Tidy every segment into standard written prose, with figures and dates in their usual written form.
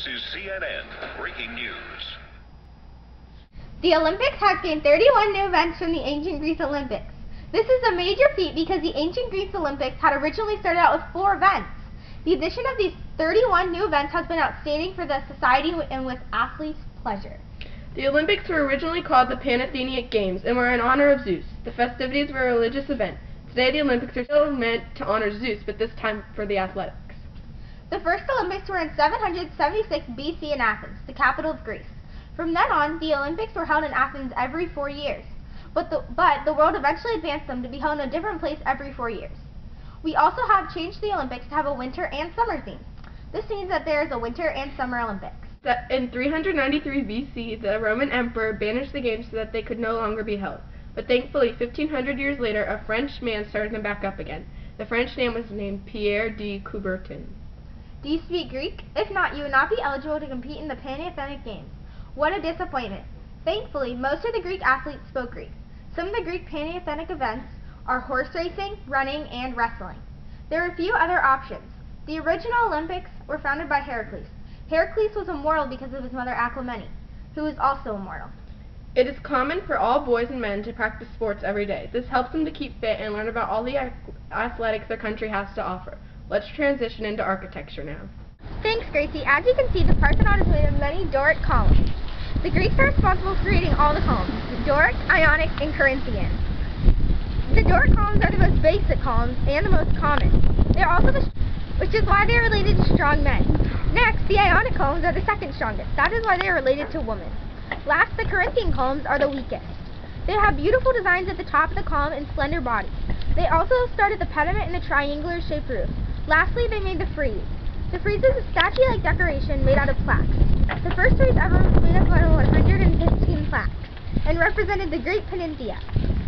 This is CNN Breaking News. The Olympics has gained 31 new events from the ancient Greece Olympics. This is a major feat because the ancient Greece Olympics had originally started out with 4 events. The addition of these 31 new events has been outstanding for the society and with athletes' pleasure. The Olympics were originally called the Panathenaic Games and were in honor of Zeus. The festivities were a religious event. Today the Olympics are still meant to honor Zeus, but this time for the athletics. The first Olympics were in 776 BC in Athens, the capital of Greece. From then on, the Olympics were held in Athens every 4 years, but the world eventually advanced them to be held in a different place every 4 years. We also have changed the Olympics to have a winter and summer theme. This means that there is a winter and summer Olympics. In 393 BC, the Roman emperor banished the games so that they could no longer be held. But thankfully, 1500 years later, a French man started them back up again. The French name was named Pierre de Coubertin. Do you speak Greek? If not, you would not be eligible to compete in the Panathenaic Games. What a disappointment. Thankfully, most of the Greek athletes spoke Greek. Some of the Greek Panathenaic events are horse racing, running, and wrestling. There are a few other options. The original Olympics were founded by Heracles. Heracles was immortal because of his mother Alcmene, who was also immortal. It is common for all boys and men to practice sports every day. This helps them to keep fit and learn about all the athletics their country has to offer. Let's transition into architecture now. Thanks, Gracie. As you can see, the Parthenon is made of many Doric columns. The Greeks are responsible for creating all the columns, Doric, Ionic, and Corinthian. The Doric columns are the most basic columns and the most common. They're also which is why they are related to strong men. Next, the Ionic columns are the second strongest. That is why they are related to women. Last, the Corinthian columns are the weakest. They have beautiful designs at the top of the column and slender bodies. They also started the pediment and a triangular-shaped roof. Lastly, they made the frieze. The frieze is a statue-like decoration made out of plaques. The first frieze ever was made up out of 115 plaques and represented the Great Pantheia.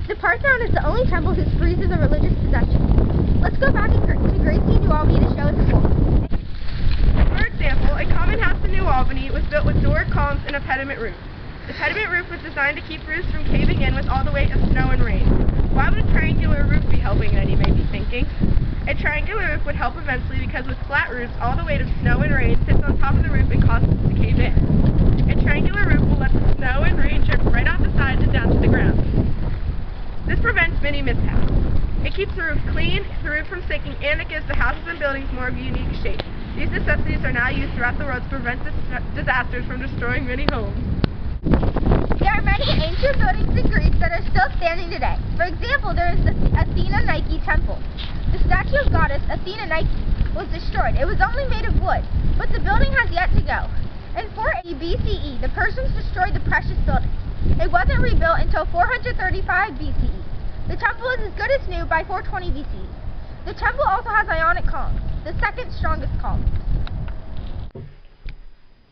The Parthenon is the only temple whose frieze is a religious possession. Let's go back to Gracie, New Albany to show its form. For example, a common house in New Albany was built with Doric columns and a pediment roof. The pediment roof was designed to keep roofs from caving in with all the weight of snow and rain. Why would a triangular roof be helping then, you may be thinking? A triangular roof would help immensely because with flat roofs, all the weight of snow and rain sits on top of the roof and causes it to cave in. A triangular roof will let the snow and rain drip right off the sides and down to the ground. This prevents many mishaps. It keeps the roof clean, the roof from sinking, and it gives the houses and buildings more of a unique shape. These necessities are now used throughout the world to prevent disasters from destroying many homes. There are many ancient buildings in Greece that are still standing today. For example, there is the Athena Nike Temple. The statue of goddess Athena Nike was destroyed. It was only made of wood, but the building has yet to go. In 480 BCE, the Persians destroyed the precious building. It wasn't rebuilt until 435 BCE. The temple is as good as new by 420 BCE. The temple also has Ionic columns, the second strongest column.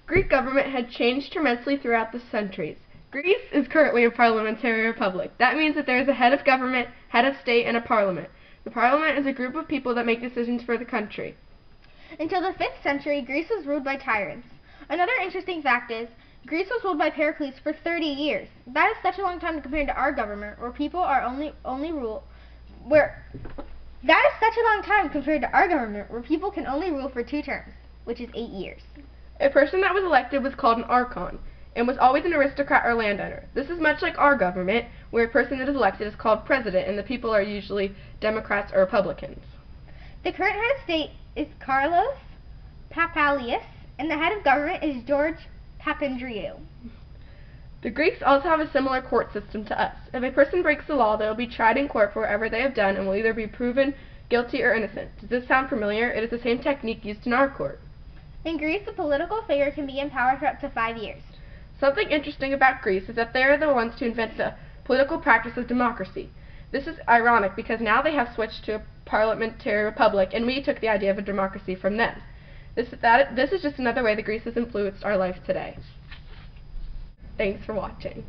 Greek government had changed tremendously throughout the centuries. Greece is currently a parliamentary republic. That means that there is a head of government, head of state, and a parliament. The parliament is a group of people that make decisions for the country. Until the 5th century, Greece was ruled by tyrants. Another interesting fact is, Greece was ruled by Pericles for 30 years. That is such a long time compared to our government, where people are people can only rule for 2 terms, which is 8 years. A person that was elected was called an archon, and was always an aristocrat or landowner. This is much like our government, where a person that is elected is called president, and the people are usually Democrats or Republicans. The current head of state is Carlos Papalius, and the head of government is George Papandreou. The Greeks also have a similar court system to us. If a person breaks the law, they will be tried in court for whatever they have done and will either be proven guilty or innocent. Does this sound familiar? It is the same technique used in our court. In Greece, a political figure can be in power for up to 5 years. Something interesting about Greece is that they are the ones to invent the political practice of democracy. This is ironic because now they have switched to a parliamentary republic, and we took the idea of a democracy from them. This is just another way that Greece has influenced our life today. Thanks for watching.